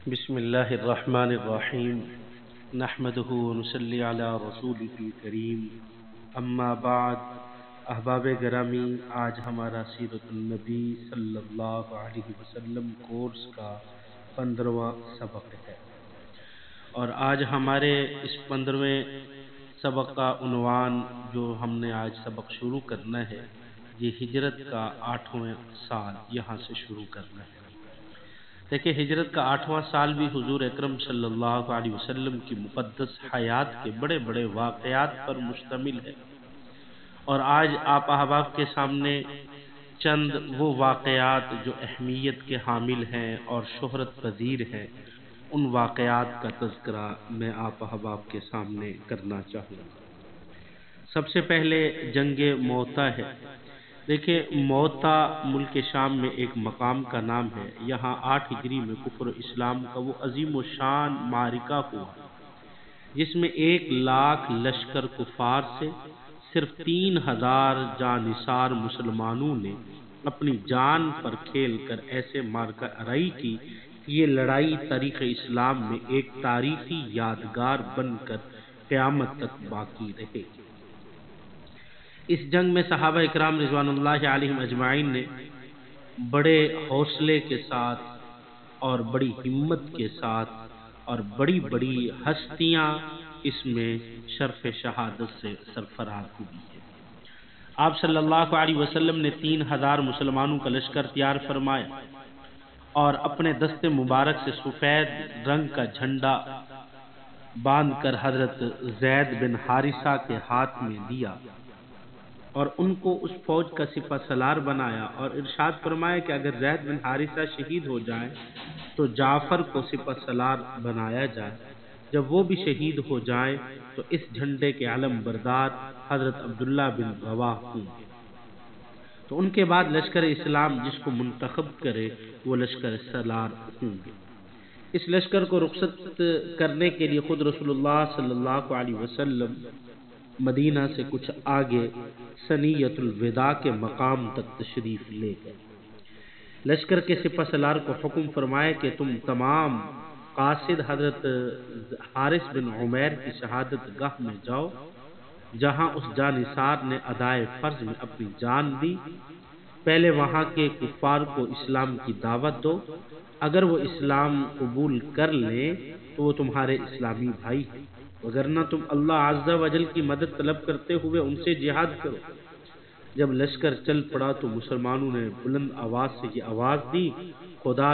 بسم اللہ الرحمن الرحیم نحمده ونصلی علی رسوله الکریم اما بعد۔ احباب گرامی، آج ہمارا سیرت النبی صلی اللہ علیہ وسلم کورس کا 15واں سبق ہے، اور آج ہمارے اس 15ویں سبق کا عنوان جو ہم نے آج سبق شروع کرنا ہے، یہ ہجرت کا 8واں سال یہاں سے شروع کرنا ہے۔ دیکھیں، ہجرت کا 8واں سال بھی حضور اکرم صلی اللہ علیہ وسلم کی مقدس حیات کے بڑے بڑے واقعات پر مشتمل ہے، اور آج آپ احباب کے سامنے چند وہ واقعات جو اہمیت کے حامل ہیں اور شہرت پذیر ہیں، ان واقعات کا تذکرہ میں آپ احباب کے سامنے کرنا چاہوں گا۔ سب سے پہلے جنگ موتا ہے۔ دیکھیں، موتا ملک شام میں ایک مقام کا نام ہے۔ یہاں 8 ہجری میں کفر و اسلام کا وہ عظیم و شان معرکہ ہوا، جس میں 1,00,000 لشکر کفار سے صرف 3,000 جانثار مسلمانوں نے اپنی جان پر کھیل کر ایسے معرکہ آرائی کی کہ یہ لڑائی تاریخ اسلام میں ایک تاریخی یادگار بن کر قیامت تک باقی رہے گی۔ اس جنگ میں صحابہ اکرام رضوان اللہ علیہم اجمعین نے بڑے حوصلے کے ساتھ اور بڑی ہمت کے ساتھ اور بڑی بڑی ہستیاں اس میں شرف شہادت سے سرفراز ہوئی ہیں۔ آپ صلی اللہ علیہ وسلم نے 3,000 مسلمانوں کا لشکر تیار فرمایا اور اپنے دست مبارک سے سفید رنگ کا جھنڈا باندھ کر حضرت زید بن حارثہ کے ہاتھ میں دیا اور ان کو اس فوج کا سپہ سالار بنایا، اور ارشاد فرمایا کہ اگر زید بن حارثہ شہید ہو جائے تو جعفر کو سپہ سالار بنایا جائے، جب وہ بھی شہید ہو جائے تو اس جھنڈے کے علم بردار حضرت عبداللہ بن رواح ہوں گے۔ تو ان کے بعد لشکر اسلام جس کو منتخب کرے وہ لشکر سالار ہوں گے۔ اس لشکر کو رخصت کرنے کے لیے خود رسول اللہ صلی اللہ علیہ وسلم مدینہ سے کچھ آگے ثنیۃ الوداع کے مقام تک تشریف لے گئے۔ لشکر کے سپہ سالار کو حکم فرمایا کہ تم تمام قاصد حضرت حارث بن عمیر کی شہادت گاہ میں جاؤ، جہاں اس جانثار نے ادائے فرض میں اپنی جان دی۔ پہلے وہاں کے کفار کو اسلام کی دعوت دو، اگر وہ اسلام قبول کر لیں تو وہ تمہارے اسلامی بھائی ہیں، وگرنہ تم اللہ عز و جل کی مدد طلب کرتے ہوئے ان سے جہاد کرو۔ جب لشکر چل پڑا تو مسلمانوں نے بلند آواز سے یہ آواز دی، خدا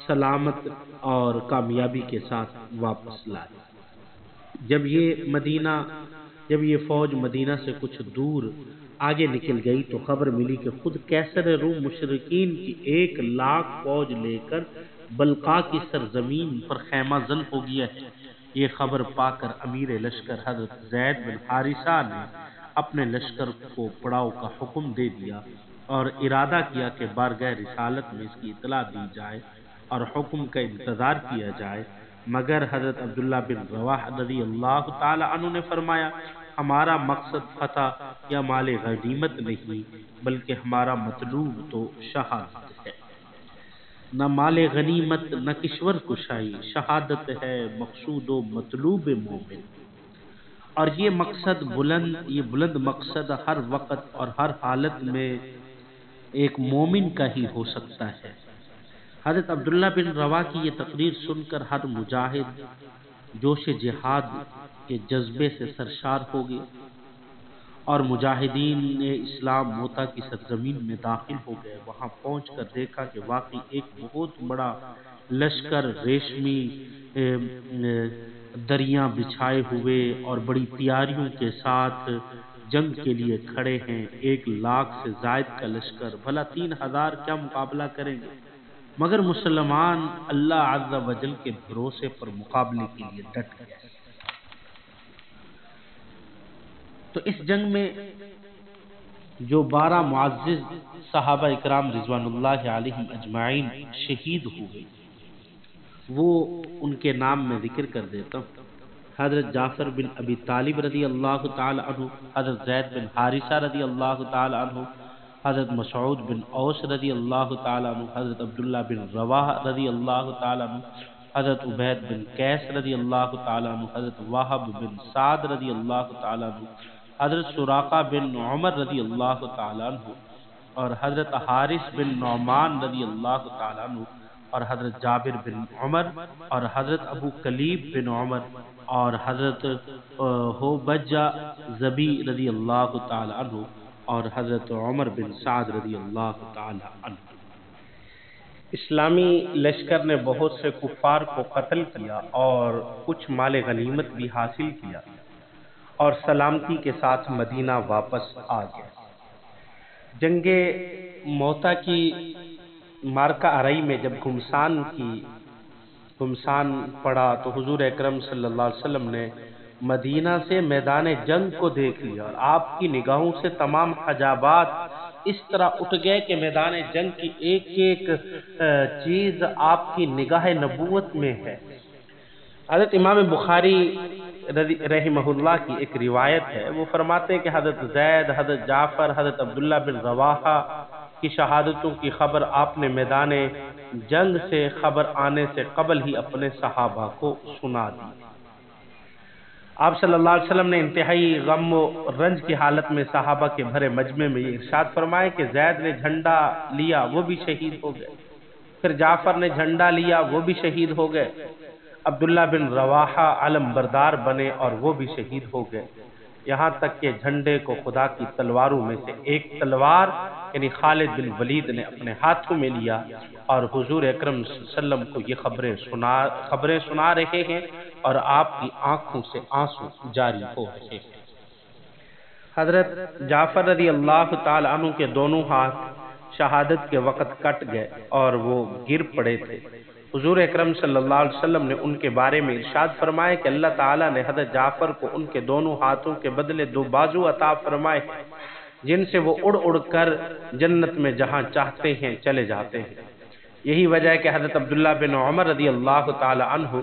سلامت اور کامیابی کے ساتھ واپس لائے۔ جب یہ فوج مدینہ سے کچھ دور آگے نکل گئی تو خبر ملی کہ خود قیصر روم مشرکین کی 1,00,000 فوج لے کر بلقاء کی سرزمین پر خیمہ زن ہو گیا ہے۔ یہ خبر پا کر امیر لشکر حضرت زید بن حارثہ نے اپنے لشکر کو پڑاؤ کا حکم دے دیا اور ارادہ کیا کہ بارگاہ رسالت میں اس کی اطلاع دی جائے اور حکم کا انتظار کیا جائے، مگر حضرت عبداللہ بن رواح رضی اللہ تعالی عنہ نے فرمایا، ہمارا مقصد فتح یا مال غنیمت نہیں، بلکہ ہمارا مطلوب تو شہادت ہے۔ نہ مال غنیمت نہ کشور کشائی، شہادت ہے مقصود و مطلوب مومن۔ اور یہ بلند مقصد ہر وقت اور ہر حالت میں ایک مومن کا ہی ہو سکتا ہے۔ حضرت عبداللہ بن رواح کی یہ تقریر سن کر ہر مجاہد جوش جہاد کے جذبے سے سرشار ہو گئے، اور مجاہدین اسلام موتا کی سرزمین میں داخل ہو گئے۔ وہاں پہنچ کر دیکھا کہ واقعی ایک بہت بڑا لشکر ریشمی دریاں بچھائے ہوئے اور بڑی تیاریوں کے ساتھ جنگ کے لیے کھڑے ہیں۔ 1,00,000 سے زائد کا لشکر، بھلا 3,000 کیا مقابلہ کریں گے، مگر مسلمان اللہ عز و جل کے بھروسے پر مقابلے کے لیے ڈٹ گئے۔ تو اس جنگ میں جو 12 معزز صحابہ اکرام رضوان اللہ علیہم اجمعین شہید ہوئے، وہ ان کے نام میں ذکر کر دیتا ہوں۔ حضرت جعفر بن ابی طالب رضی اللہ تعالی عنہ، حضرت زید بن حارثہ رضی اللہ تعالی عنہ، حضرت مسعود بن اوس رضی اللہ تعالیٰ عنہ، حضرت عبداللہ بن رواحہ رضی اللہ تعالیٰ عنہ، حضرت عبید بن قیس رضی اللہ تعالیٰ عنہ، حضرت وہب بن سعد رضی اللہ تعالیٰ عنہ، حضرت سراقہ بن عمر رضی اللہ تعالیٰ عنہ، اور حضرت حارث بن نعمان رضی اللہ تعالیٰ عنہ، اور حضرت جابر بن عمر، اور حضرت ابو کلیب بن عمر، اور حضرت ہوبجہ زبی رضی اللہ تعالیٰ عنہ، اور حضرت عمر بن سعد رضی اللہ تعالیٰ عنہ۔ اسلامی لشکر نے بہت سے کفار کو قتل کیا اور کچھ مال غنیمت بھی حاصل کیا اور سلامتی کے ساتھ مدینہ واپس آ گیا۔ جنگ موتا کی مارکہ آرائی میں جب گھمسان پڑا تو حضور اکرم صلی اللہ علیہ وسلم نے مدینہ سے میدان جنگ کو دیکھ لیا اور آپ کی نگاہوں سے تمام حجابات اس طرح اٹھ گئے کہ میدان جنگ کی ایک ایک چیز آپ کی نگاہ نبوت میں ہے۔ حضرت امام بخاری رحمہ اللہ کی ایک روایت ہے، وہ فرماتے ہیں کہ حضرت زید، حضرت جعفر، حضرت عبداللہ بن رواحہ کی شہادتوں کی خبر آپ نے میدان جنگ سے خبر آنے سے قبل ہی اپنے صحابہ کو سنا دی۔ آپ صلی اللہ علیہ وسلم نے انتہائی غم و رنج کی حالت میں صحابہ کے بھرے مجمع میں یہ ارشاد فرمایا کہ زید نے جھنڈا لیا، وہ بھی شہید ہو گئے، پھر جعفر نے جھنڈا لیا، وہ بھی شہید ہو گئے، عبداللہ بن رواحہ علم بردار بنے اور وہ بھی شہید ہو گئے، یہاں تک کہ جھنڈے کو خدا کی تلواروں میں سے ایک تلوار یعنی خالد بن ولید نے اپنے ہاتھوں میں لیا اور حضور اکرم صلی اللہ علیہ وسلم کو یہ خبریں سنا رہے ہیں اور آپ کی آنکھوں سے آنسو جاری ہو رہے ہیں۔ حضرت جعفر رضی اللہ تعالی عنہ کے دونوں ہاتھ شہادت کے وقت کٹ گئے اور وہ گر پڑے تھے۔ حضور اکرم صلی اللہ علیہ وسلم نے ان کے بارے میں ارشاد فرمائے کہ اللہ تعالیٰ نے حضرت جعفر کو ان کے دونوں ہاتھوں کے بدلے 2 بازو عطا فرمائے جن سے وہ اڑ اڑ کر جنت میں جہاں چاہتے ہیں چلے جاتے ہیں۔ یہی وجہ ہے کہ حضرت عبداللہ بن عمر رضی اللہ تعالی عنہ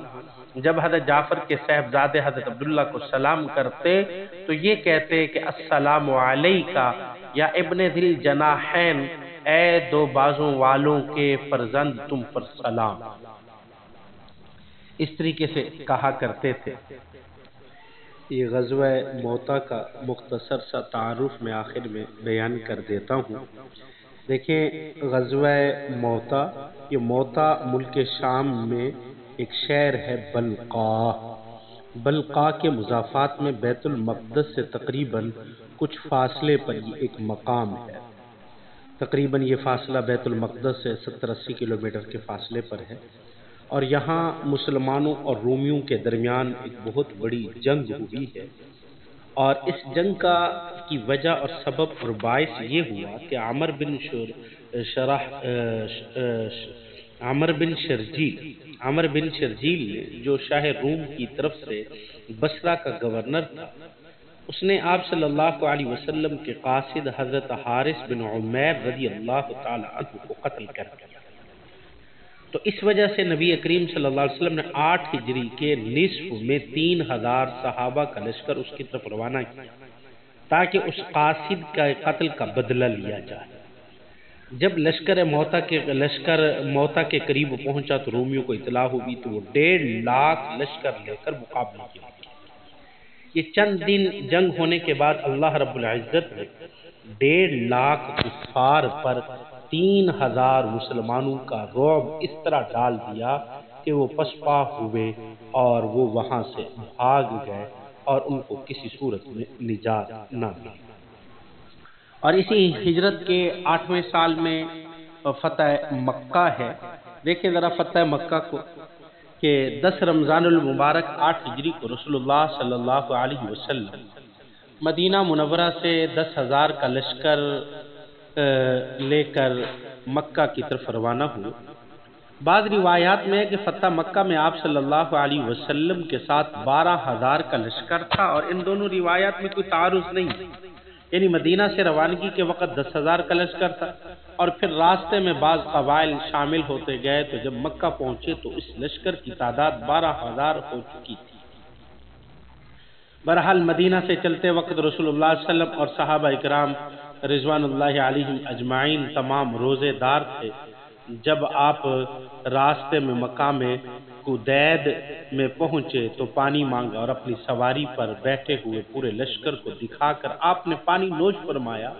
جب حضرت جعفر کے صاحبزادے حضرت عبداللہ کو سلام کرتے تو یہ کہتے کہ السلام علیکہ یا ابن ذی الجناحین، اے 2 بازوں والوں کے فرزند تم پر سلام، اس طریقے سے کہا کرتے تھے۔ یہ غزوہ موتا کا مختصر سا تعارف میں آخر میں بیان کر دیتا ہوں۔ دیکھیں غزوہ موتا، یہ موتا ملک شام میں ایک شہر ہے بلقاء کے مضافات میں بیت المقدس سے تقریباً کچھ فاصلے پر یہ ایک مقام ہے۔ تقریباً یہ فاصلہ بیت المقدس سے 70-80 کلومیٹر کے فاصلے پر ہے، اور یہاں مسلمانوں اور رومیوں کے درمیان ایک بہت بڑی جنگ ہوئی ہے، اور اس جنگ کی وجہ اور سبب اور باعث یہ ہوا کہ عمر بن شرجیل نے جو شاہ روم کی طرف سے بصرہ کا گورنر تھا، اس نے آپ صلی اللہ علیہ وسلم کے قاصد حضرت حارث بن عمیر رضی اللہ تعالی عنہ کو قتل کر دیا۔ تو اس وجہ سے نبی کریم صلی اللہ علیہ وسلم نے 8 ہجری کے نصف میں 3000 صحابہ کا لشکر اس کی طرف روانہ کیا تاکہ اس قاصد کا قتل کا بدلہ لیا جائے۔ جب لشکر موتا کے قریب پہنچا تو رومیوں کو اطلاع ہوئی تو وہ 1.5 لاکھ لشکر لے کر مقابلے کے لیے۔ یہ چند دن جنگ ہونے کے بعد اللہ رب العزت نے 1.5 لاکھ کفار پر 3000 مسلمانوں کا رعب اس طرح ڈال دیا کہ وہ پسپا ہوئے اور وہ وہاں سے بھاگ گئے اور ان کو کسی صورت میں نجات نہ ملی۔ اور اسی ہجرت کے 8ویں سال میں فتح مکہ ہے۔ دیکھیں ذرا فتح مکہ کو کہ 10 رمضان المبارک 8 ہجری کو رسول اللہ صلی اللہ علیہ وسلم مدینہ منورہ سے 10,000 کا لشکر لے کر مکہ کی طرف روانہ ہوئے۔ بعض روایات میں ہے کہ فتح مکہ میں آپ صلی اللہ علیہ وسلم کے ساتھ 12,000 کا لشکر تھا، اور ان دونوں روایات میں کوئی تعارض نہیں، یعنی مدینہ سے روانگی کے وقت 10,000 کا لشکر تھا، اور پھر راستے میں بعض قبائل شامل ہوتے گئے تو جب مکہ پہنچے تو اس لشکر کی تعداد 12,000 ہو چکی تھی۔ بہرحال مدینہ سے چلتے وقت رسول اللہ صلی اللہ علیہ وسلم اور صحابہ اکرام رضوان اللہ علیہم اجمعین تمام روزے دار تھے، جب آپ راستے میں مقام قدید میں پہنچے تو پانی مانگا اور اپنی سواری پر بیٹھے ہوئے پورے لشکر کو دکھا کر آپ نے پانی نوش فرمایا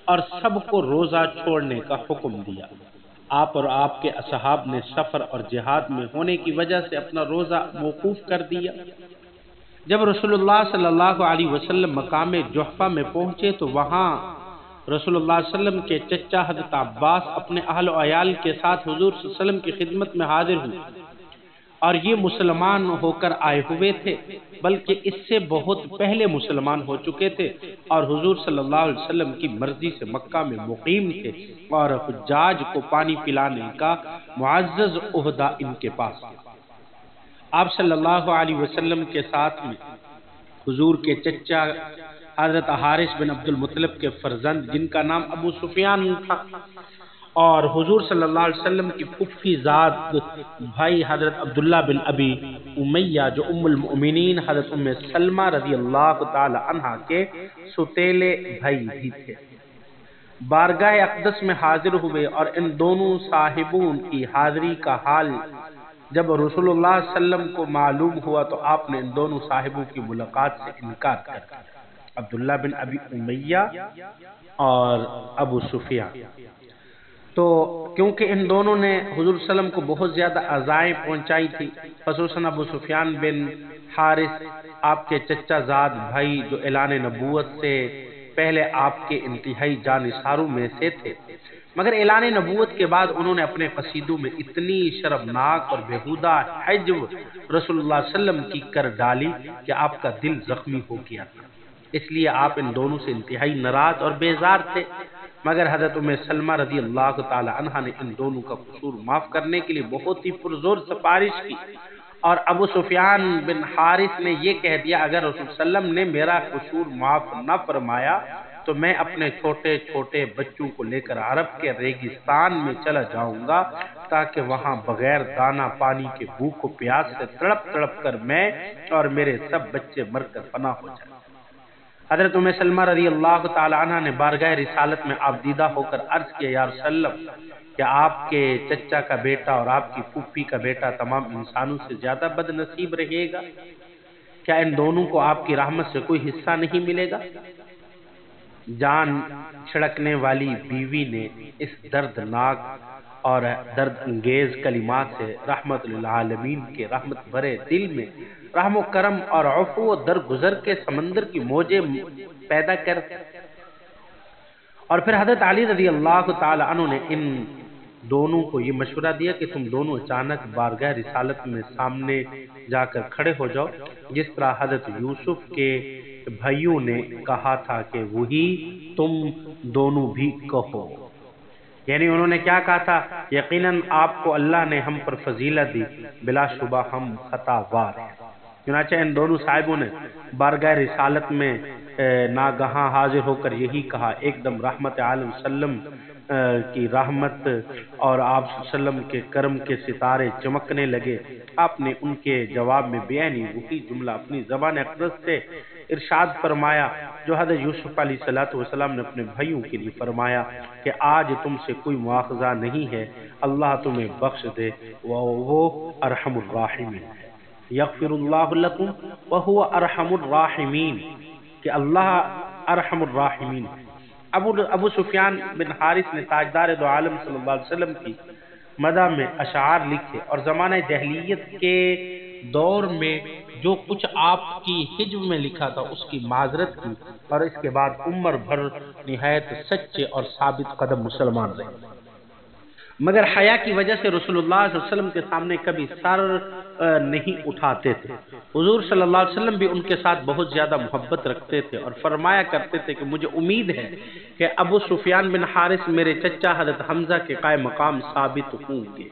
اور سب کو روزہ چھوڑنے کا حکم دیا۔ آپ اور آپ کے اصحاب نے سفر اور جہاد میں ہونے کی وجہ سے اپنا روزہ موقوف کر دیا۔ جب رسول اللہ صلی اللہ علیہ وسلم مقام جحفہ میں پہنچے تو وہاں رسول اللہ صلی اللہ علیہ وسلم کے چچا حضرت عباس اپنے اہل و عیال کے ساتھ حضور صلی اللہ علیہ وسلم کی خدمت میں حاضر ہوئے، اور یہ مسلمان ہو کر آئے ہوئے تھے، بلکہ اس سے بہت پہلے مسلمان ہو چکے تھے اور حضور صلی اللہ علیہ وسلم کی مرضی سے مکہ میں مقیم تھے، اور حجاج کو پانی پلانے کا معزز عہدہ ان کے پاس تھا۔ آپ صلی اللہ علیہ وسلم کے ساتھ میں حضور کے چچا حضرت حارث بن عبد المطلب کے فرزند جن کا نام ابو سفیان تھا، اور حضور صلی اللہ علیہ وسلم کی پھوپھی ذات بھائی حضرت عبداللہ بن ابی امیہ جو ام المؤمنین حضرت ام سلمہ رضی اللہ تعالی عنہا کے ستیلے بھائی بھی تھے، بارگاہ اقدس میں حاضر ہوئے، اور ان دونوں صاحبوں کی حاضری کا حال جب رسول اللہ صلی اللہ علیہ وسلم کو معلوم ہوا تو آپ نے ان دونوں صاحبوں کی ملاقات سے انکار کر دیا، عبداللہ بن ابی امیہ اور ابو سفیان۔ تو کیونکہ ان دونوں نے حضور صلی اللہ علیہ وسلم کو بہت زیادہ اذائیں پہنچائی تھی، خصوصاً ابو سفیان بن حارث آپ کے چچا زاد بھائی جو اعلان نبوت سے پہلے آپ کے انتہائی جانثاروں میں سے تھے، مگر اعلان نبوت کے بعد انہوں نے اپنے قصیدوں میں اتنی شرمناک اور بےہودہ حجب رسول اللہ صلی اللہ علیہ وسلم کی کر ڈالی کہ آپ کا دل زخمی ہو گیا تھا، اس لیے آپ ان دونوں سے انتہائی ناراض اور بیزار تھے، مگر حضرت ام سلمہ رضی اللہ تعالی عنہا نے ان دونوں کا قصور معاف کرنے کے لیے بہت ہی پرزور سفارش کی، اور ابو سفیان بن حارث نے یہ کہہ دیا اگر رسول صلی اللہ علیہ وسلم نے میرا قصور معاف نہ فرمایا تو میں اپنے چھوٹے چھوٹے بچوں کو لے کر عرب کے ریگستان میں چلا جاؤں گا تاکہ وہاں بغیر دانا پانی کے بھوک و پیاس سے تڑپ تڑپ کر میں اور میرے سب بچے مر کر فنا ہو جائیں۔ حضرت ام سلمہ رضی اللہ تعالی عنہ نے بارگاہ رسالت میں آبدیدہ ہو کر عرض کیا یا رسول اللہ کہ آپ کے چچا کا بیٹا اور آپ کی پھوپھی کا بیٹا تمام انسانوں سے زیادہ بد نصیب رہے گا، کیا ان دونوں کو آپ کی رحمت سے کوئی حصہ نہیں ملے گا؟ جان چھڑکنے والی بیوی نے اس دردناک اور درد انگیز کلمات سے رحمت للعالمین کے رحمت بھرے دل میں رحم و کرم اور عفو و درگزر کے سمندر کی موجیں پیدا کر، اور پھر حضرت علی رضی اللہ تعالی عنہ نے ان دونوں کو یہ مشورہ دیا کہ تم دونوں اچانک بارگاہ رسالت میں سامنے جا کر کھڑے ہو جاؤ، جس طرح حضرت یوسف کے بھائیوں نے کہا تھا کہ وہی تم دونوں بھی کہو، یعنی انہوں نے کیا کہا تھا، یقیناً آپ کو اللہ نے ہم پر فضیلت دی، بلا شبہ ہم خطا وار ہیں۔ چنانچہ ان دونوں صاحبوں نے بارگاہ رسالت میں ناگہاں حاضر ہو کر یہی کہا، ایک دم رحمت عالم وسلم کی رحمت اور آپ صلی اللہ علیہ وسلم کے کرم کے ستارے چمکنے لگے۔ آپ نے ان کے جواب میں بیانی وہی جملہ اپنی زبان اقدس سے ارشاد فرمایا جو حضرت یوسف علیہ السلام نے اپنے بھائیوں کے لیے فرمایا کہ آج تم سے کوئی مواخذہ نہیں ہے، اللہ تمہیں بخش دے، وہ ارحم الراحمین ہے، یغفر اللہ لکم وہو ارحم الراحمین، کہ اللہ ارحم الراحمین ہے۔ ابو سفیان بن حارث نے تاجدار دو عالم صلی اللہ علیہ وسلم کی مدح میں اشعار لکھے، اور زمانہ جاہلیت کے دور میں جو کچھ آپ کی حجب میں لکھا تھا اس کی معذرت کی، اور اس کے بعد عمر بھر نہایت سچے اور ثابت قدم مسلمان رہے، مگر حیا کی وجہ سے رسول اللہ صلی اللہ علیہ وسلم کے سامنے کبھی سر نہیں اٹھاتے تھے۔ حضور صلی اللہ علیہ وسلم بھی ان کے ساتھ بہت زیادہ محبت رکھتے تھے اور فرمایا کرتے تھے کہ مجھے امید ہے کہ ابو سفیان بن حارث میرے چچا حضرت حمزہ کے قائم مقام ثابت ہوں گے۔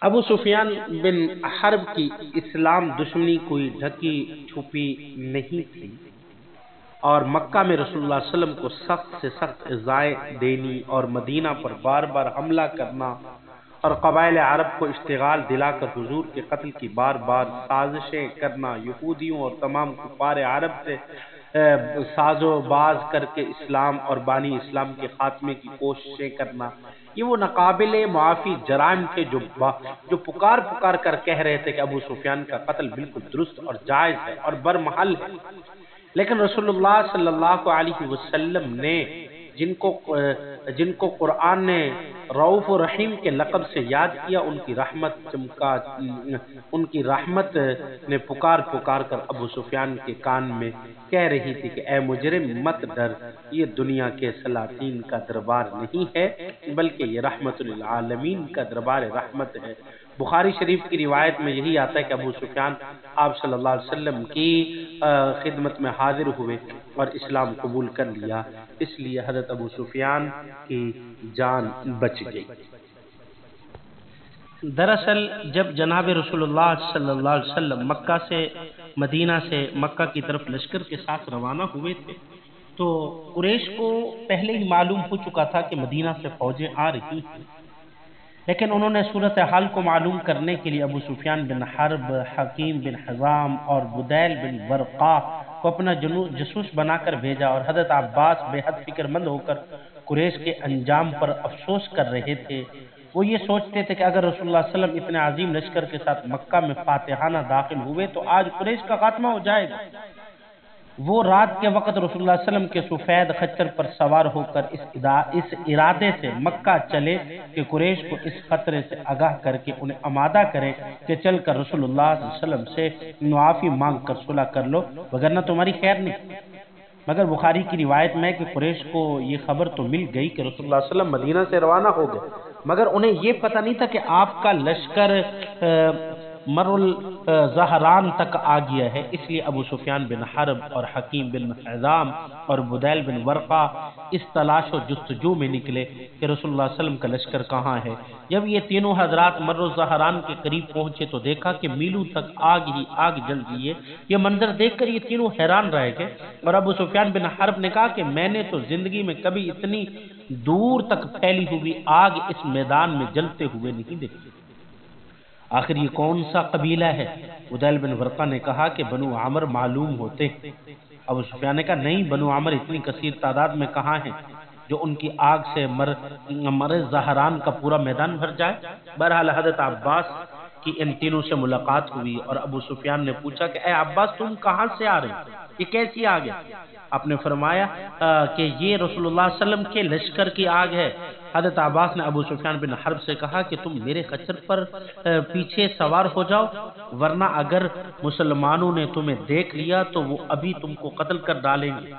ابو سفیان بن حرب کی اسلام دشمنی کوئی ڈھکی چھپی نہیں تھی، اور مکہ میں رسول اللہ صلی اللہ علیہ وسلم کو سخت سے سخت ایذائیں دینی اور مدینہ پر بار بار حملہ کرنا اور قبائل عرب کو اشتغال دلا کر حضور کے قتل کی بار بار سازشیں کرنا، یہودیوں اور تمام کفار عرب سے ساز و باز کر کے اسلام اور بانی اسلام کے خاتمے کی کوششیں کرنا، یہ وہ ناقابل معافی جرائم تھے جو پکار کر کہہ رہے تھے کہ ابو سفیان کا قتل بالکل درست اور جائز ہے اور برمحل ہے۔ لیکن رسول اللہ صلی اللہ علیہ وسلم نے جن کو قرآن نے رؤوف و رحیم کے لقب سے یاد کیا، ان کی رحمت نے پکار کر ابو سفیان کے کان میں کہہ رہی تھی کہ اے مجرم مت ڈر، یہ دنیا کے سلاطین کا دربار نہیں ہے بلکہ یہ رحمت للعالمین کا دربار رحمت ہے۔ بخاری شریف کی روایت میں یہی آتا ہے کہ ابو سفیان آپ صلی اللہ علیہ وسلم کی خدمت میں حاضر ہوئے اور اسلام قبول کر لیا، اس لیے حضرت ابو سفیان کی جان بچ گئی۔ دراصل جب جناب رسول اللہ صلی اللہ علیہ وسلم مدینہ سے مکہ کی طرف لشکر کے ساتھ روانہ ہوئے تھے تو قریش کو پہلے ہی معلوم ہو چکا تھا کہ مدینہ سے فوجیں آ رہی ہیں، لیکن انہوں نے صورتحال کو معلوم کرنے کے لیے ابو سفیان بن حرب، حکیم بن حزام اور بدیل بن ورقا کو اپنا جاسوس بنا کر بھیجا، اور حضرت عباس بے حد فکر مند ہو کر قریش کے انجام پر افسوس کر رہے تھے۔ وہ یہ سوچتے تھے کہ اگر رسول اللہ صلی اللہ علیہ وسلم اتنے عظیم لشکر کے ساتھ مکہ میں فاتحانہ داخل ہوئے تو آج قریش کا خاتمہ ہو جائے گا۔ وہ رات کے وقت رسول اللہ صلی اللہ علیہ وسلم کے سفید خچر پر سوار ہو کر اس ارادے سے مکہ چلے کہ قریش کو اس خطرے سے آگاہ کر کے انہیں آمادہ کرے کہ چل کر رسول اللہ صلی اللہ علیہ وسلم سے معافی مانگ کر صلح کر لو، وگرنہ تمہاری خیر نہیں۔ مگر بخاری کی روایت میں کہ قریش کو یہ خبر تو مل گئی کہ رسول اللہ صلی اللہ علیہ وسلم مدینہ سے روانہ ہو گئے، مگر انہیں یہ پتہ نہیں تھا کہ آپ کا لشکر مر الزہران تک آ گیا ہے۔ اس لیے ابو سفیان بن حرب اور حکیم بن حزام اور بدیل بن ورقا اس تلاش و جستجو میں نکلے کہ رسول اللہ صلی اللہ علیہ وسلم کا لشکر کہاں ہے۔ جب یہ تینوں حضرات مر الزہران کے قریب پہنچے تو دیکھا کہ میلوں تک آگ جل رہی ہے۔ یہ منظر دیکھ کر یہ تینوں حیران رہ گئے، اور ابو سفیان بن حرب نے کہا کہ میں نے تو زندگی میں کبھی اتنی دور تک پھیلی ہوئی آگ اس میدان میں جلتے ہوئے نہیں دیکھی۔ آخر یہ کون سا قبیلہ ہے؟ بدیل بن ورقا نے کہا کہ بنو عامر معلوم ہوتے۔ ابو سفیان نے کہا نہیں، بنو عامر اتنی کثیر تعداد میں کہاں ہیں جو ان کی آگ سے مر زہران کا پورا میدان بھر جائے۔ بہرحال حضرت عباس کی ان تینوں سے ملاقات ہوئی اور ابو سفیان نے پوچھا کہ اے عباس تم کہاں سے آ رہے ہیں، یہ کیسی آگ ہے؟ آپ نے فرمایا کہ یہ رسول اللہ صلی اللہ علیہ وسلم کے لشکر کی آگ ہے۔ حضرت عباس نے ابو سفیان بن حرب سے کہا کہ تم میرے خچر پر پیچھے سوار ہو جاؤ، ورنہ اگر مسلمانوں نے تمہیں دیکھ لیا تو وہ ابھی تم کو قتل کر ڈالیں گے۔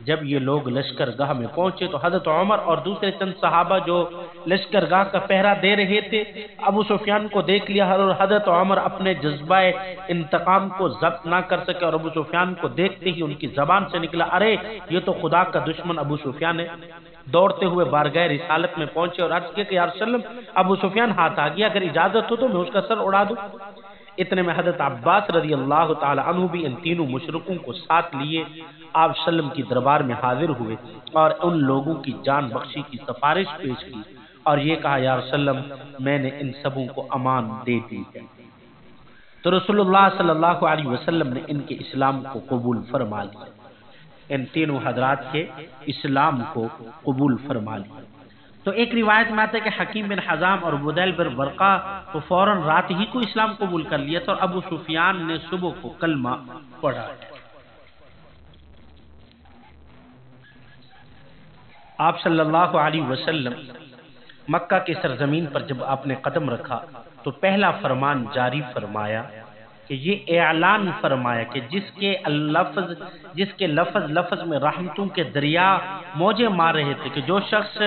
جب یہ لوگ لشکر گاہ میں پہنچے تو حضرت عمر اور دوسرے چند صحابہ جو لشکر گاہ کا پہرا دے رہے تھے ابو سفیان کو دیکھ لیا، اور حضرت عمر اپنے جذبہ انتقام کو ضبط نہ کر سکے اور ابو سفیان کو دیکھتے ہی ان کی زبان سے نکلا ارے یہ تو خدا کا دشمن ابو سفیان ہے۔ دوڑتے ہوئے بارگاہ رسالت میں پہنچے اور عرض کیا کہ یا رسول اللہ ابو سفیان ہاتھ آ گیا، اگر اجازت ہو تو میں اس کا سر اڑا دوں۔ اتنے میں حضرت عباس رضی اللہ تعالی عنہ بھی ان تینوں مشرکوں کو ساتھ لیے آپ صلی اللہ علیہ وسلم کی دربار میں حاضر ہوئے اور ان لوگوں کی جان بخشی کی سفارش پیش کی اور یہ کہا یا رسول اللہ میں نے ان سبوں کو امان دے دی ہے۔ تو رسول اللہ صلی اللہ علیہ وسلم نے ان کے اسلام کو قبول فرما لیا، ان تینوں حضرات کے اسلام کو قبول فرما لیا۔ تو ایک روایت میں آتا ہے کہ حکیم بن حزام اور بدیل بن ورقا تو فوراً رات ہی کو اسلام قبول کر لیا تھا اور ابو سفیان نے صبح کو کلمہ پڑھا۔ آپ صلی اللہ علیہ وسلم مکہ کے سرزمین پر جب آپ نے قدم رکھا تو پہلا فرمان جاری فرمایا کہ یہ اعلان فرمایا کہ جس کے لفظ میں رحمتوں کے دریا موجیں مار رہے تھے کہ جو شخص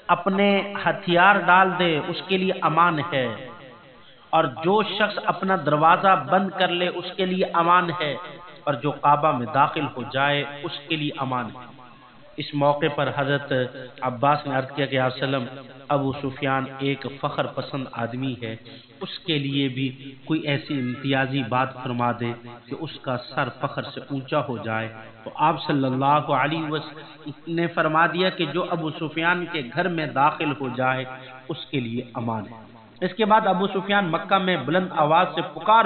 اپنے ہتھیار ڈال دے اس کے لیے امان ہے، اور جو شخص اپنا دروازہ بند کر لے اس کے لیے امان ہے، اور جو کعبہ میں داخل ہو جائے اس کے لیے امان ہے۔ اس موقع پر حضرت عباس نے عرض کیا کہ یا رسول اللہ ابو سفیان ایک فخر پسند آدمی ہے، اس کے لیے بھی کوئی ایسی امتیازی بات فرما دے کہ اس کا سر فخر سے اونچا ہو جائے۔ تو آپ صلی اللہ علیہ وسلم نے فرما دیا کہ جو ابو سفیان کے گھر میں داخل ہو جائے اس کے لیے امان ہے۔ اس کے بعد ابو سفیان مکہ میں بلند آواز سے پکار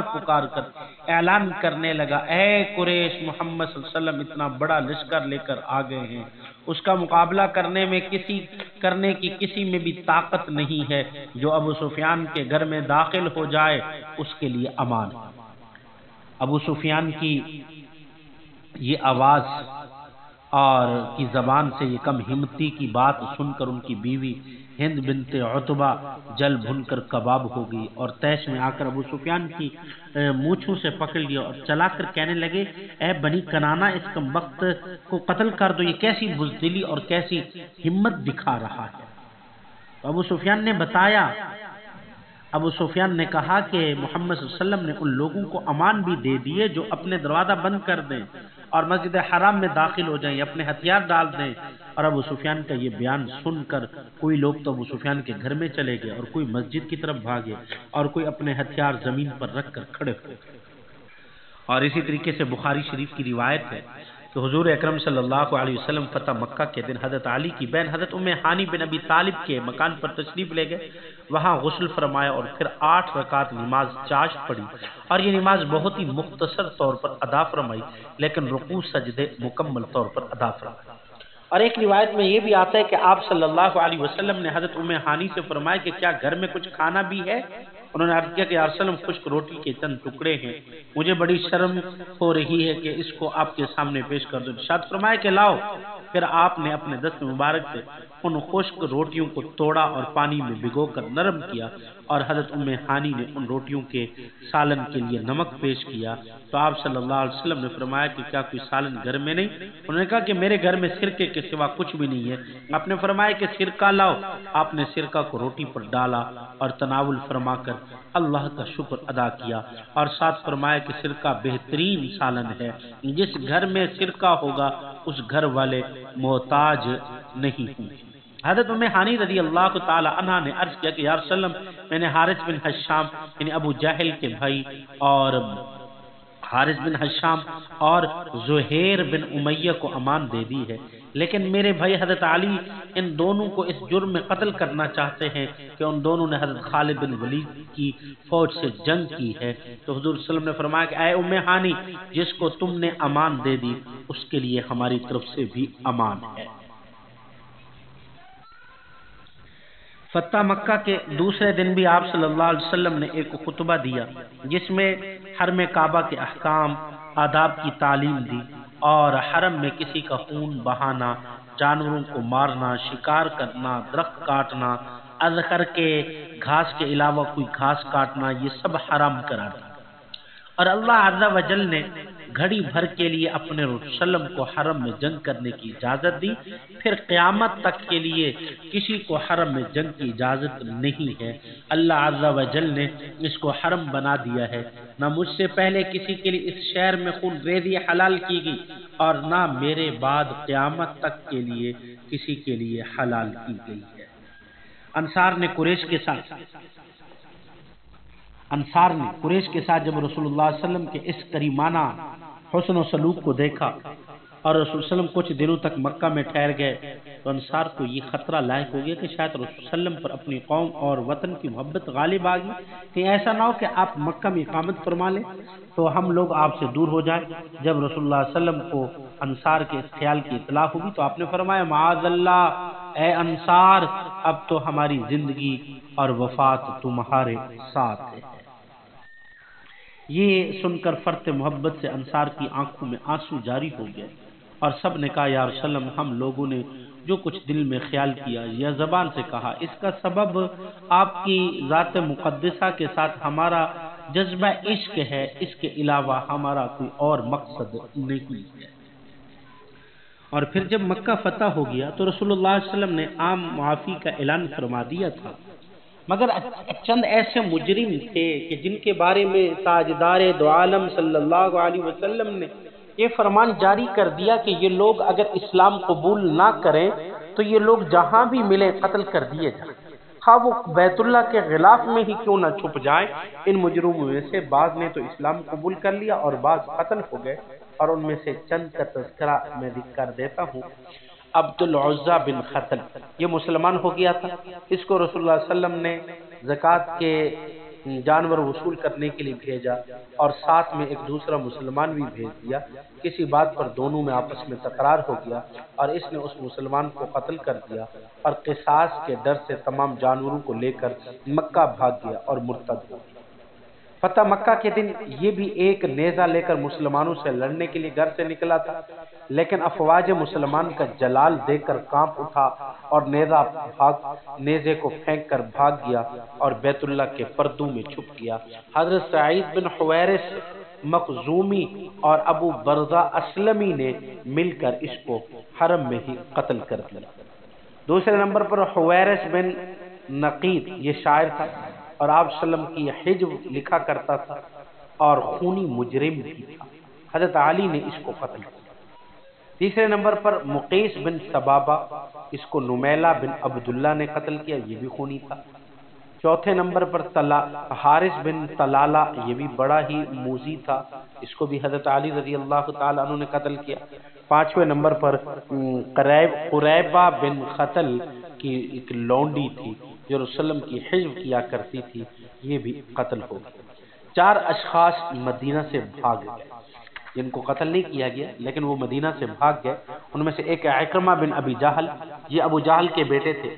کر اعلان کرنے لگا، اے قریش، محمد صلی اللہ علیہ وسلم اتنا بڑا لشکر لے کر آ گئے ہیں، اس کا مقابلہ کرنے کی کسی میں بھی طاقت نہیں ہے، جو ابو سفیان کے گھر میں داخل ہو جائے اس کے لیے امان۔ ابو سفیان کی یہ آواز اور کی زبان سے یہ کم ہمتی کی بات سن کر ان کی بیوی ہند بنت عتبہ جل بھن کر کباب ہو گئی اور تیش میں آ کر ابو سفیان کی مونچھوں سے پکڑ لیا اور چلا کر کہنے لگے، اے بنی کنانہ، اس کم وقت کو قتل کر دو، یہ کیسی بزدلی اور کیسی ہمت دکھا رہا ہے۔ ابو سفیان نے بتایا، ابو سفیان نے کہا کہ محمد صلی اللہ علیہ وسلم نے ان لوگوں کو امان بھی دے دیے جو اپنے دروازہ بند کر دیں اور مسجد حرام میں داخل ہو جائیں یا اپنے ہتھیار ڈال دیں۔ اور ابو سفیان کا یہ بیان سن کر کوئی لوگ تو ابو سفیان کے گھر میں چلے گئے اور کوئی مسجد کی طرف بھاگے اور کوئی اپنے ہتھیار زمین پر رکھ کر کھڑے ہوئے۔ اور اسی طریقے سے بخاری شریف کی روایت ہے کہ حضور اکرم صلی اللہ علیہ وسلم فتح مکہ کے دن حضرت علی کی بہن حضرت ام ہانی بن ابی طالب کے مکان پر تشریف لے گئے، وہاں غسل فرمایا اور پھر 8 رکعت نماز چاشت پڑھی، اور یہ نماز بہت ہی مختصر طور پر ادا فرمائی لیکن رکوع سجدے مکمل طور پر ادا فرمائے۔ اور ایک روایت میں یہ بھی آتا ہے کہ آپ صلی اللہ علیہ وسلم نے حضرت ام ہانی سے فرمایا کہ کیا گھر میں کچھ کھانا بھی ہے؟ انہوں نے عرض کیا کہ یا رسول اللہ، خشک روٹی کے چند ٹکڑے ہیں، مجھے بڑی شرم ہو رہی ہے کہ اس کو آپ کے سامنے پیش کر دو۔ ارشاد فرمایا کہ لاؤ۔ پھر آپ نے اپنے دست مبارک سے ان خشک روٹیوں کو توڑا اور پانی میں بھگو کر نرم کیا، اور حضرت ام ہانی نے ان روٹیوں کے سالن کے لیے نمک پیش کیا تو آپ صلی اللہ علیہ وسلم نے فرمایا کہ کیا کوئی سالن گھر میں نہیں؟ انہوں نے کہا کہ میرے گھر میں سرکے کے سوا کچھ بھی نہیں ہے۔ آپ نے فرمایا کہ سرکہ لاؤ۔ آپ نے سرکہ کو روٹی پر ڈالا اور تناول فرما کر اللہ کا شکر ادا کیا اور ساتھ فرمایا کہ سرکہ بہترین سالن ہے، جس گھر میں سرکہ ہوگا اس گھر والے محتاج نہیں ہوں گے۔ حضرت ام ہانی رضی اللہ تعالی عنہ نے عرض کیا کہ یا رسول اللہ، میں نے حارث بن حشام یعنی ابو جہل کے بھائی اور حارث بن حشام اور زہیر بن امیہ کو امان دے دی ہے، لیکن میرے بھائی حضرت علی ان دونوں کو اس جرم میں قتل کرنا چاہتے ہیں کہ ان دونوں نے حضرت خالد بن ولید کی فوج سے جنگ کی ہے۔ تو حضور صلی اللہ علیہ وسلم نے فرمایا کہ اے ام ہانی، جس کو تم نے امان دے دی اس کے لیے ہماری طرف سے بھی امان ہے۔ فتح مکہ کے دوسرے دن بھی آپ صلی اللہ علیہ وسلم نے ایک خطبہ دیا جس میں حرم کعبہ کے احکام، آداب کی تعلیم دی اور حرم میں کسی کا خون بہانا، جانوروں کو مارنا، شکار کرنا، درخت کاٹنا، اذخر کے گھاس کے علاوہ کوئی گھاس کاٹنا، یہ سب حرام قرار دیا۔ اور اللہ عز و جل نے گھڑی بھر کے لیے اپنے رسول کو حرم میں جنگ کرنے کی اجازت دی، پھر قیامت تک کے لیے کسی کو حرم میں جنگ کی اجازت نہیں ہے۔ اللہ عز و جل نے اس کو حرم بنا دیا ہے، نہ مجھ سے پہلے کسی کے لیے اس شہر میں خون ریزی حلال کی گئی اور نہ میرے بعد قیامت تک کے لیے کسی کے لیے حلال کی گئی ہے۔ انصار نے قریش کے ساتھ جب رسول اللہ صلی اللہ علیہ وسلم کے اس کریمانہ حسن و سلوک کو دیکھا اور رسول صلی اللہ علیہ وسلم کچھ دنوں تک مکہ میں ٹھہر گئے تو انصار کو یہ خطرہ لاحق ہو گیا کہ شاید رسول صلی اللہ علیہ وسلم پر اپنی قوم اور وطن کی محبت غالب آ گئی، کہ ایسا نہ ہو کہ آپ مکہ میں اقامت فرما لیں تو ہم لوگ آپ سے دور ہو جائیں۔ جب رسول اللہ صلی اللہ علیہ وسلم کو انصار کے اس خیال کی اطلاع ہوگی تو آپ نے فرمایا معاذ اللہ، اے انصار، اب تو ہماری زندگی اور وفات تمہارے ساتھ ہے۔ یہ سن کر فرط محبت سے انصار کی آنکھوں میں آنسو جاری ہو گئے اور سب نے کہا یا رسول اللہ، ہم لوگوں نے جو کچھ دل میں خیال کیا یا زبان سے کہا اس کا سبب آپ کی ذات مقدسہ کے ساتھ ہمارا جذبہ عشق ہے، اس کے علاوہ ہمارا کوئی اور مقصد نہیں ہے۔ اور پھر جب مکہ فتح ہو گیا تو رسول اللہ صلی اللہ علیہ وسلم نے عام معافی کا اعلان فرما دیا تھا، مگر چند ایسے مجرم تھے کہ جن کے بارے میں تاجدار دو عالم صلی اللہ علیہ وسلم نے یہ فرمان جاری کر دیا کہ یہ لوگ اگر اسلام قبول نہ کریں تو یہ لوگ جہاں بھی ملیں قتل کر دیے جائیں، خواہ وہ بیت اللہ کے غلاف میں ہی کیوں نہ چھپ جائیں۔ ان مجرموں میں سے بعض نے تو اسلام قبول کر لیا اور بعض قتل ہو گئے، اور ان میں سے چند کا تذکرہ میں کر دیتا ہوں۔ عبد العزہ بن خطل، یہ مسلمان ہو گیا تھا۔ اس کو رسول اللہ صلی اللہ علیہ وسلم نے زکوٰۃ کے جانور وصول کرنے کے لیے بھیجا، اور ساتھ میں ایک دوسرا مسلمان بھی بھیج دیا۔ کسی بات پر دونوں میں آپس میں تکرار ہو گیا اور اس نے اس مسلمان کو قتل کر دیا، اور قصاص کے ڈر سے تمام جانوروں کو لے کر مکہ بھاگ گیا اور مرتد ہو گیا۔ فتح مکہ کے دن یہ بھی ایک نیزہ لے کر مسلمانوں سے لڑنے کے لیے گھر سے نکلا تھا، لیکن افواج مسلمان کا جلال دیکھ کر کانپ اٹھا اور نیزے کو پھینک کر بھاگ گیا اور بیت اللہ کے پردوں میں چھپ گیا۔ حضرت سعید بن حویرث مخزومی اور ابو برزہ اسلمی نے مل کر اس کو حرم میں ہی قتل کر دیا۔ دوسرے نمبر پر حویرث بن نقید، یہ شاعر تھا اور آپ صلی اللہ علیہ وسلم کی حجب لکھا کرتا تھا اور خونی مجرم بھی تھا۔ حضرت علی نے اس کو قتل کیا۔ تیسرے نمبر پر مقیس بن سبابہ، اس کو نمیلہ بن عبداللہ نے قتل کیا، یہ بھی خونی تھا۔ چوتھے نمبر پر حارث بن طلالہ، یہ بھی بڑا ہی موذی تھا، اس کو بھی حضرت علی رضی اللہ تعالی عنہ نے قتل کیا۔ پانچویں نمبر پر قریبہ بن قتل کی ایک لونڈی تھی جو رسول اللہ کی حجب کیا کرتی تھی، یہ بھی قتل ہو گئی۔ 4 اشخاص مدینہ سے بھاگ گئے، جن کو قتل نہیں کیا گیا لیکن وہ مدینہ سے بھاگ گئے۔ ان میں سے ایک عکرمہ بن ابی جہل، یہ ابو جہل کے بیٹے تھے،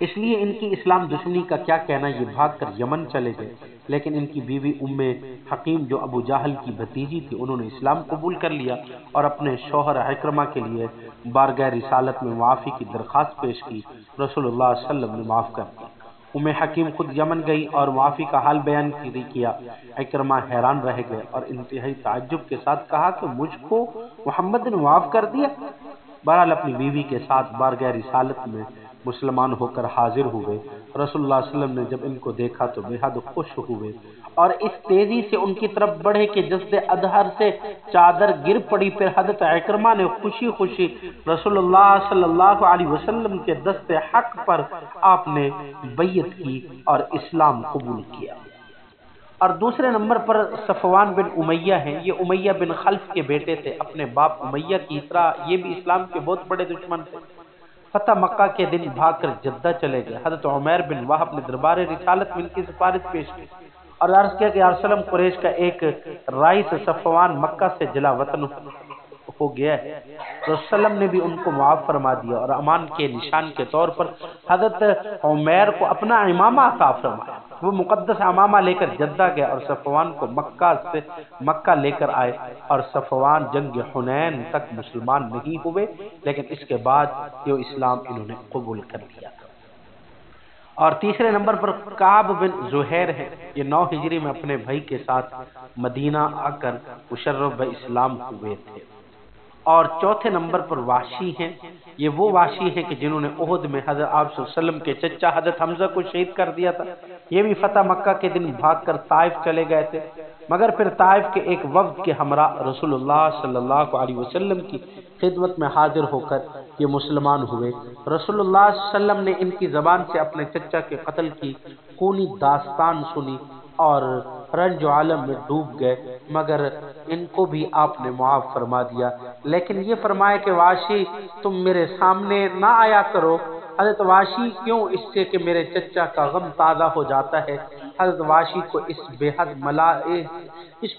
اس لیے ان کی اسلام دشمنی کا کیا کہنا، یہ بھاگ کر یمن چلے گئے، لیکن ان کی بیوی ام حکیم جو ابو جہل کی بھتیجی تھی، انہوں نے اسلام قبول کر لیا اور اپنے شوہر عکرمہ کے لیے بارگاہ رسالت میں معافی کی درخواست پیش کی۔ رسول اللہ صلی اللہ علیہ وسلم نے معاف کر دیا۔ ام حکیم خود یمن گئی اور معافی کا حال بیان کیا۔ عکرمہ حیران رہ گئے اور انتہائی تعجب کے ساتھ کہا کہ مجھ کو محمد نے معاف کر دیا۔ بہرحال اپنی بیوی کے ساتھ بارگاہ رسالت میں مسلمان ہو کر حاضر ہوئے۔ رسول اللہ صلی اللہ علیہ وسلم نے جب ان کو دیکھا تو بے حد خوش ہوئے اور اس تیزی سے ان کی طرف بڑھے کہ جسد ادھر سے چادر گر پڑی۔ پھر حضرت عکرمہ نے خوشی خوشی رسول اللہ صلی اللہ علیہ وسلم کے دست حق پر آپ نے بیعت کی اور اسلام قبول کیا۔ اور دوسرے نمبر پر صفوان بن امیہ ہیں، یہ امیہ بن خلف کے بیٹے تھے، اپنے باپ امیہ کی طرح یہ بھی اسلام کے بہت بڑے دشمن تھے۔ فتح مکہ کے دن بھاگ کر جدہ چلے گئے۔ حضرت عمیر بن وہب نے دربار رسالت میں ان کی سفارش پیش کی اور عرض کیا کہ یا رسول اللہ، قریش کا ایک رئیس صفوان مکہ سے جلا وطن ہو گیا ہے۔ رسول اللہ علیہ وسلم نے بھی ان کو معاف فرما دیا اور امان کے نشان کے طور پر حضرت عمیر کو اپنا امامہ عطا فرمایا۔ وہ مقدس امامہ لے کر جدہ گئے اور صفوان کو مکہ لے کر آئے، اور صفوان جنگ حنین تک مسلمان نہیں ہوئے، لیکن اس کے بعد یہ اسلام انہوں نے قبول کر لیا۔ اور تیسرے نمبر پر کعب بن زہیر ہے، یہ 9 ہجری میں اپنے بھائی کے ساتھ مدینہ آ کر مشرف باسلام ہوئے تھے۔ اور چوتھے نمبر پر وحشی ہیں، یہ وہ وحشی ہیں کہ جنہوں نے احد میں حضرت آپ صلی اللہ علیہ وسلم کے چچا حضرت حمزہ کو شہید کر دیا تھا۔ یہ بھی فتح مکہ کے دن بھاگ کر طائف چلے گئے تھے، مگر پھر طائف کے ایک وفد کے ہمراہ رسول اللہ صلی اللہ علیہ وسلم کی خدمت میں حاضر ہو کر یہ مسلمان ہوئے۔ رسول اللہ صلی اللہ علیہ وسلم نے ان کی زبان سے اپنے چچا کے قتل کی خونی داستان سنی اور رنج و عالم میں ڈوب گئے، مگر ان کو بھی آپ نے معاف فرما دیا، لیکن یہ فرمایا کہ وحشی تم میرے سامنے نہ آیا کرو۔ حضرت وحشی کیوں؟ اس سے کہ میرے چچا کا غم تازہ ہو جاتا ہے۔ حضرت وحشی کو اس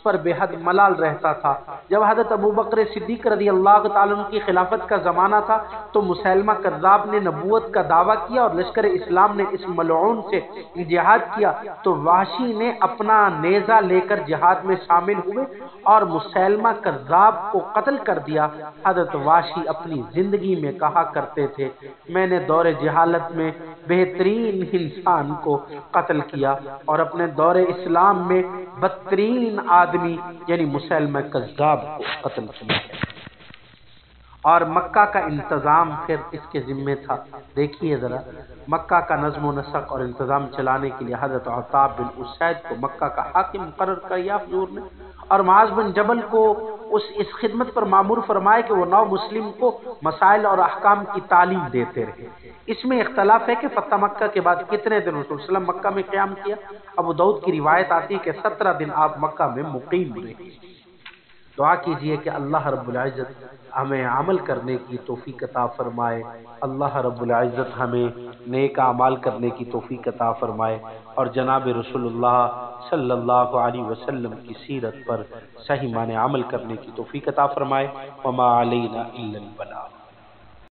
پر بے حد ملال رہتا تھا۔ جب حضرت ابوبکر صدیق رضی اللہ تعالیٰ عنہ کی خلافت کا زمانہ تھا تو مسیلمہ کذاب نے نبوت کا دعویٰ کیا اور لشکر اسلام نے اس ملعون سے جہاد کیا، تو وحشی نے اپنا نیزہ لے کر جہاد میں شامل ہوئے اور مسیلمہ کذاب کو قتل کر دیا۔ حضرت وحشی اپنی زندگی میں کہا کرتے تھے میں نے دور جہالت میں بہترین انسان کو قتل کیا اور اپنے دور اسلام میں بدترین آدمی یعنی مسیلمہ کذاب کو قتل کیا۔ اور مکہ کا انتظام پھر اس کے ذمہ تھا۔ دیکھیے ذرا، مکہ کا نظم و نسق اور انتظام چلانے کے لیے حضرت عتاب بن اسید کو مکہ کا حاکم مقرر کیا حضور نے، اور معاذ بن جبل کو اس خدمت پر مامور فرمائے کہ وہ 9 مسلم کو مسائل اور احکام کی تعلیم دیتے رہے۔ اس میں اختلاف ہے کہ فتح مکہ کے بعد کتنے دن رسول صلی اللہ علیہ وسلم مکہ میں قیام کیا۔ ابو داؤد کی روایت آتی ہے کہ 17 دن آپ مکہ میں مقیم رہے۔ دعا کیجئے کہ اللہ رب العزت ہمیں عمل کرنے کی توفیق عطا فرمائے، اللہ رب العزت ہمیں نیک اعمال کرنے کی توفیق عطا فرمائے، اور جناب رسول اللہ صلی اللہ علیہ وسلم کی سیرت پر صحیح معنی عمل کرنے کی توفیق عطا فرمائے۔ وما علینا الا البلاغ۔